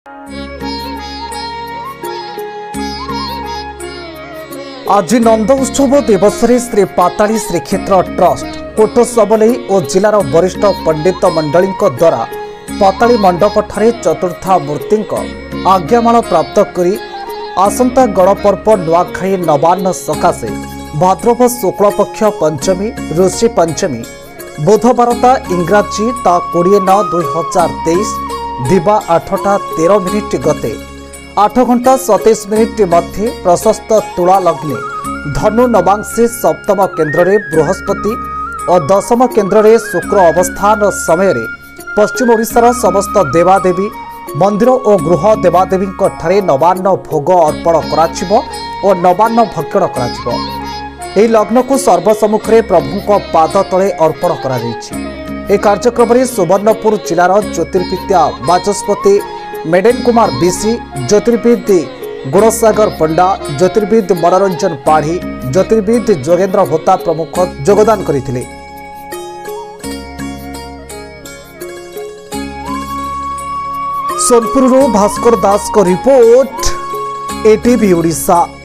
आज नंद उत्सव दिवस श्री पाताली श्रीक्षेत्र ट्रस्ट कोटसबलई और जिलार वरिष्ठ पंडित मंडली द्वारा पाताली मंडपठारे चतुर्था मूर्ति आज्ञामाल प्राप्त करी आसंता गणपर्व नुआखाई नवान्न सकाशे भाद्रव शुक्ल पक्ष पंचमी ऋषि पंचमी बुधवारता इंग्राजी ता 20/9/2023 दिवा 8:13 गते 8 घंटा 27 मिनिट मध्य प्रशस्त तुला लग्ने धनु नवांशे सप्तम केन्द्र रे बृहस्पति और दशम केन्द्र रे शुक्र अवस्थान समय रे पश्चिम ओडिशार समस्त देवादेवी मंदिर और गृह देवादेवी ठारे नवान्न भोग अर्पण कराजिबो और नवान्न भक्षण कराजिबो। एही लग्न को सर्वसम्मुखें प्रभु पाद तले अर्पण करा जायछि। ए कार्यक्रम रे सुवर्णपुर जिलार ज्योतिर्विद्या बाचस्पति मेडेन कुमार बीसी ज्योतिर्विद गुणसागर पंडा ज्योतिर्विद मनोरंजन पाढ़ी ज्योतिर्विद जोगेन्द्र भोता प्रमुख योगदान करथिले। सोनपुर भास्कर दास को रिपोर्ट एटीवी ओडिशा।